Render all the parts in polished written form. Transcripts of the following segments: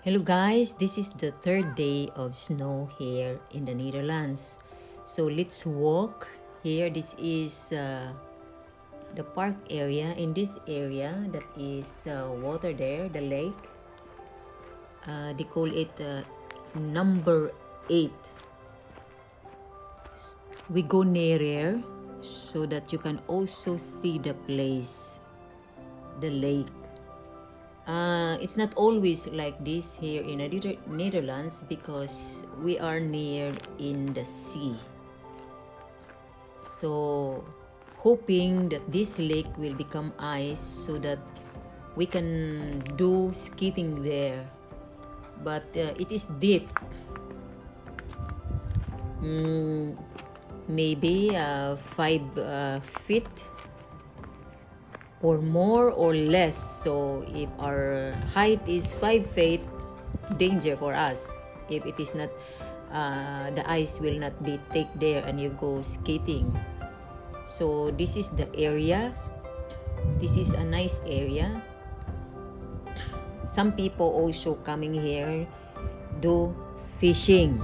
Hello guys, this is the third day of snow here in the Netherlands. So let's walk here. This is the park area. In this area, that is water there, the lake. They call it number 8. We go nearer so that you can also see the place, the lake. It's not always like this here in the Netherlands because we are near in the sea. So, hoping that this lake will become ice so that we can do skating there. But it is deep. Maybe 5 feet or more or less. So if our height is 5 feet, danger for us. If it is not, the ice will not be thick there and you go skating. So this is the area. This is a nice area. Some people also coming here do fishing.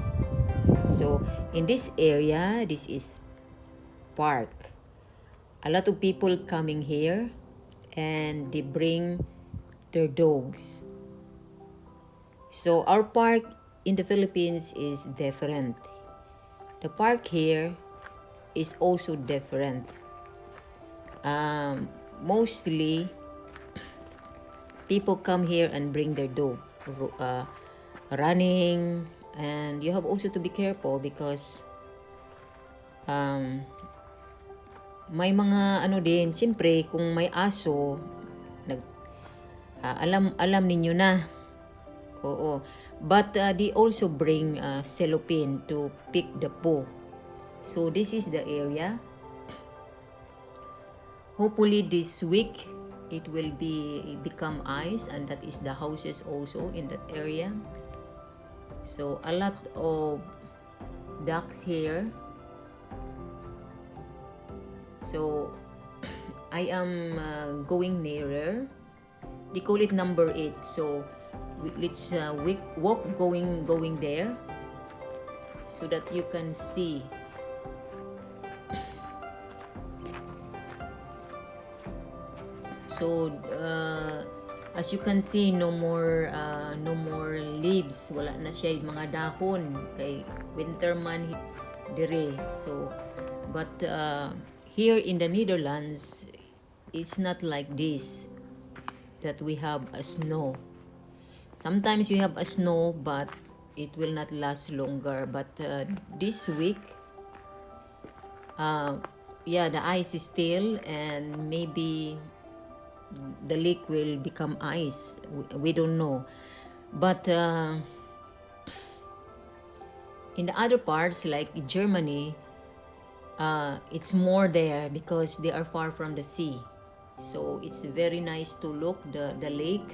So in this area, this is park. A lot of people coming here and they bring their dogs. So our park in the Philippines is different. The park here is also different. Mostly people come here and bring their dog running, and you have also to be careful because may mga din, siyempre kung may aso, alam ninyo na. Oo. But they also bring cellophane to pick the poo. So this is the area. Hopefully this week it will become ice, and that is the houses also in that area. So a lot of ducks here. So I am going nearer. They call it number 8. So let's walk going there so that you can see. So as you can see, no more leaves. Wala na siya yung mga dahon kay winter man dire. So but here in the Netherlands, it's not like this, that we have a snow. Sometimes we have a snow, but it will not last longer. But this week, the ice is still, and maybe the lake will become ice. We don't know. But in the other parts, like Germany, it's more there because they are far from the sea. So it's very nice to look the lake,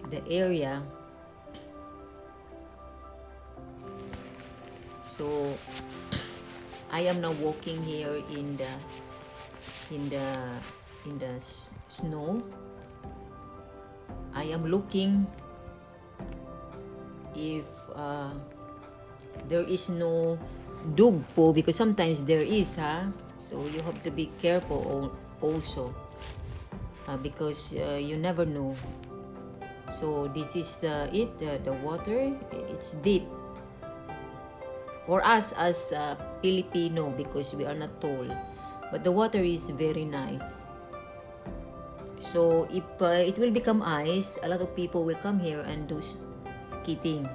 the area. So I am now walking here in the snow. I am looking if there is no dog po, because sometimes there is, so you have to be careful also because you never know. So this is the water. It's deep for us as Filipino because we are not tall, but the water is very nice. So if it will become ice, a lot of people will come here and do skating.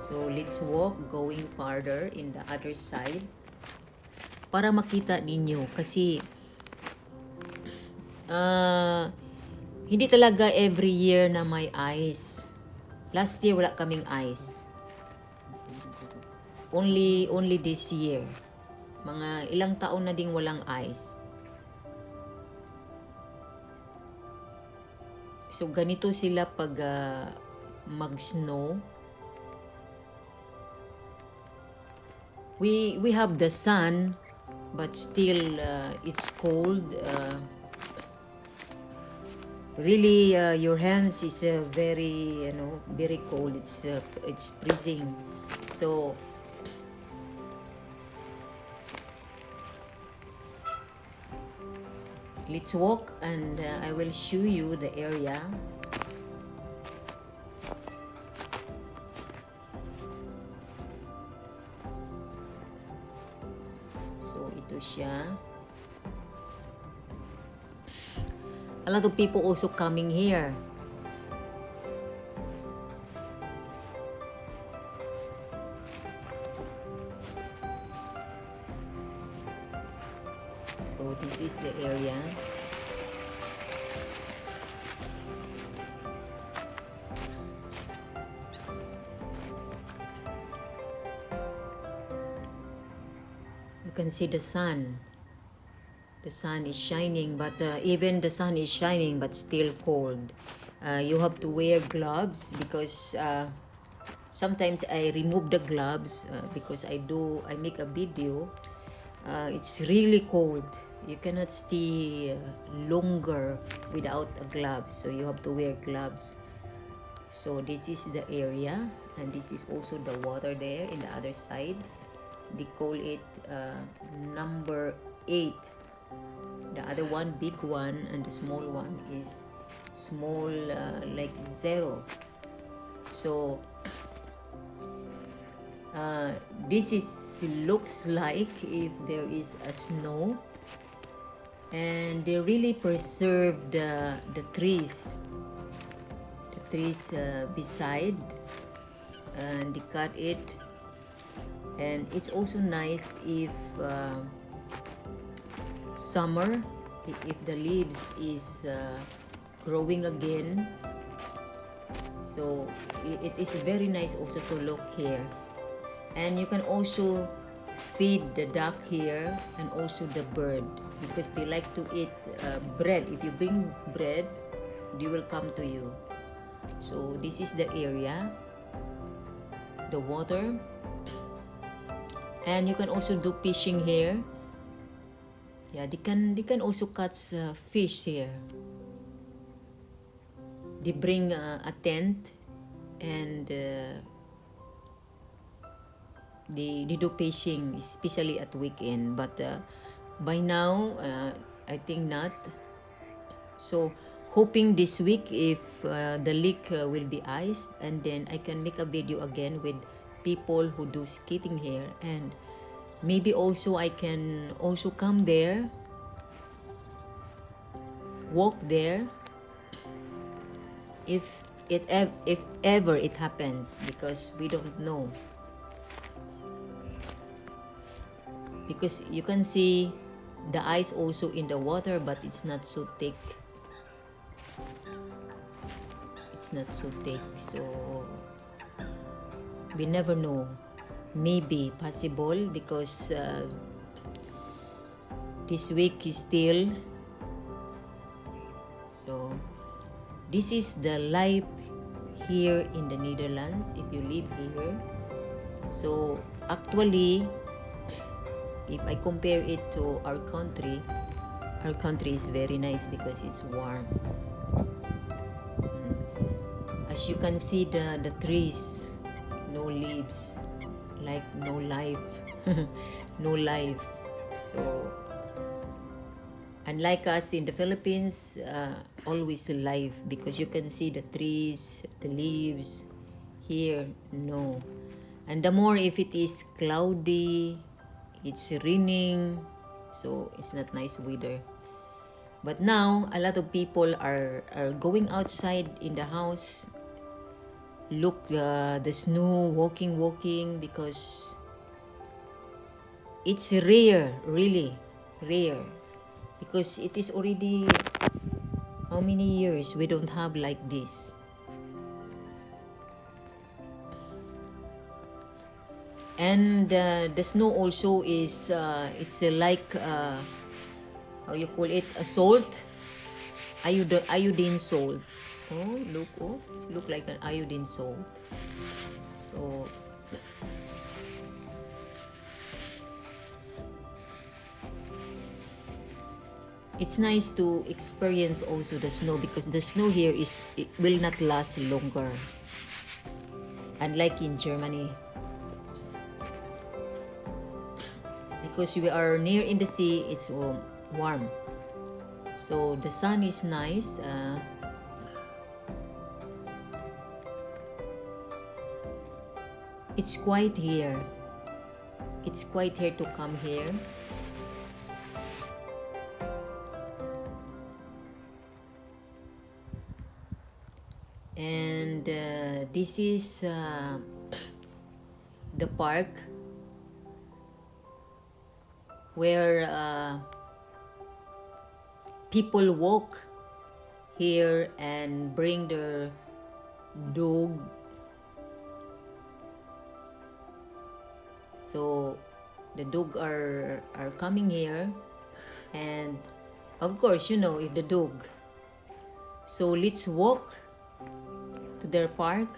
So let's walk going farther in the other side para makita ninyo kasi hindi talaga every year na may ice. Last year wala kaming ice. Only this year. Mga ilang taon na ding walang ice. So ganito sila pag mag-snow. We have the sun, but still it's cold. really your hands is very, very cold. It's freezing. So let's walk, and I will show you the area. So ito siya. A lot of people also coming here. So this is the area. You can see the sun. The sun is shining, but even the sun is shining, but still cold. You have to wear gloves because sometimes I remove the gloves because I make a video. It's really cold. You cannot stay longer without a glove, so you have to wear gloves. So this is the area, and this is also the water there in the other side. They call it number 8. The other one, big one, and the small one is small, like 0. So this looks like if there is a snow, and they really preserve the trees beside, and they cut it. And it's also nice if summer, if the leaves is growing again. So it is very nice also to look here. And you can also feed the duck here, and also the bird, because they like to eat bread. If you bring bread, they will come to you. So this is the area, the water. And you can also do fishing here. Yeah, they can also catch fish here. They bring a tent, and they do fishing, especially at weekend. But by now, I think not. So hoping this week if the lake will be iced, and then I can make a video again with people who do skating here, and maybe also I can also come there, walk there, if ever it happens, because we don't know. Because you can see the ice also in the water, but it's not so thick. It's not so thick, so we never know. Maybe possible, because this week is still. So this is the life here in the Netherlands if you live here. So actually, if I compare it to our country is very nice because it's warm. As you can see, the trees, no leaves, like no life. No life. So unlike us in the Philippines, always alive, because you can see the trees, the leaves. Here, no. And the more if it is cloudy, it's raining, so it's not nice weather. But now, a lot of people are going outside in the house, look the snow, walking, because it's rare, really rare. Because it is already how many years we don't have like this. And the snow also is it's like how you call it, a salt, iodine salt. Oh, it look like an iodine salt. So It's nice to experience also the snow because the snow here is it will not last longer. Unlike in Germany. Because we are near in the sea, it's warm. So the sun is nice. It's quiet here. It's quiet here to come here. And this is the park where people walk here and bring their dog. So the dog are coming here, and of course, if the dog. So let's walk to their park.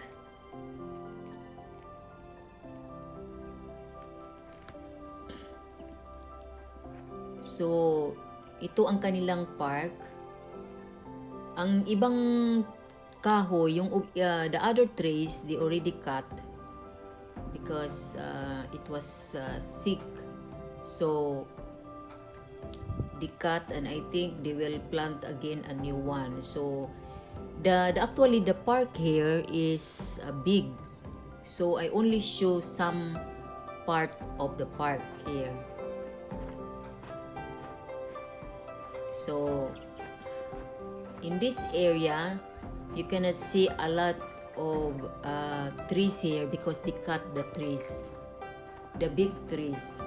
So ito ang kanilang park. Ang ibang kahoy, the other trees, they already cut because it was sick. So they cut, and I think they will plant again a new one. So actually the park here is big. So I only show some part of the park here. So in this area, you cannot see a lot of trees here because they cut the trees, the big trees.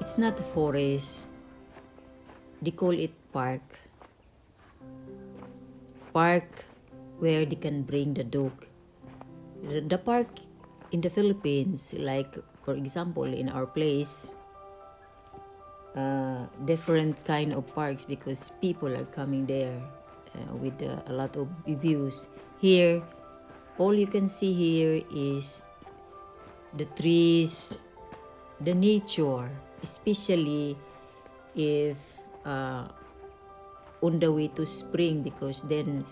It's not a forest. They call it park. Park where they can bring the dog. The park in the Philippines, like for example in our place, different kind of parks because people are coming there with a lot of views. Here, all you can see here is the trees, the nature, especially if on the way to spring, because then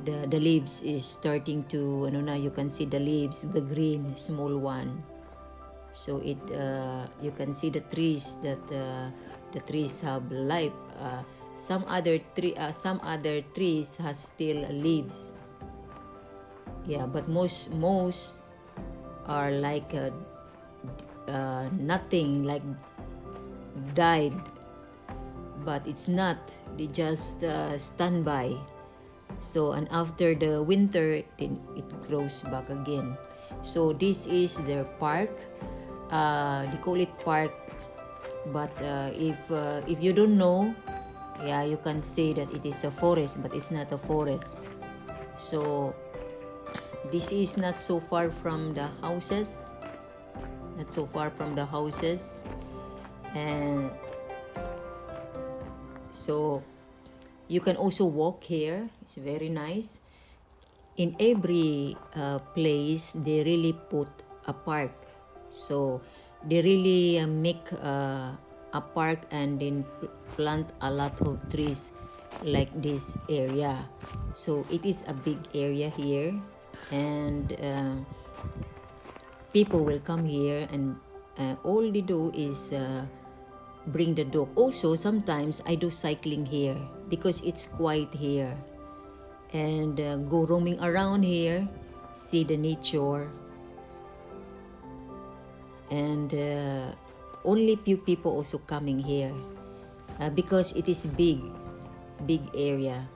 the leaves is starting to, you can see the leaves, the green, small one. So you can see the trees that the trees have life. Some other trees has still leaves. Yeah, but most are like nothing, like died. But it's not. They just stand by. So, and after the winter, then it grows back again. So this is their park. They call it park, but if you don't know, yeah, you can say that it is a forest, but it's not a forest. So this is not so far from the houses, and so you can also walk here. It's very nice. In every place, they really put a park. So they really make a park and then plant a lot of trees like this area. So it is a big area here, and people will come here, and all they do is bring the dog. Also, sometimes I do cycling here because it's quiet here, and go roaming around here, see the nature, and only few people also coming here because it is big area.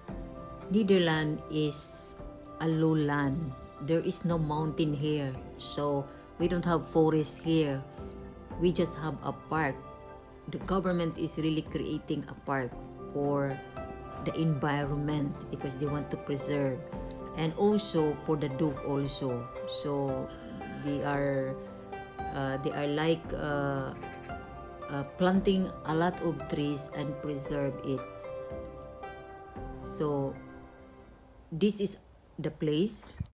Netherlands is a low land. There is no mountain here, so we don't have forest here. We just have a park. The government is really creating a park for the environment because they want to preserve, and also for the dog also. So they are like planting a lot of trees and preserve it. So this is the place.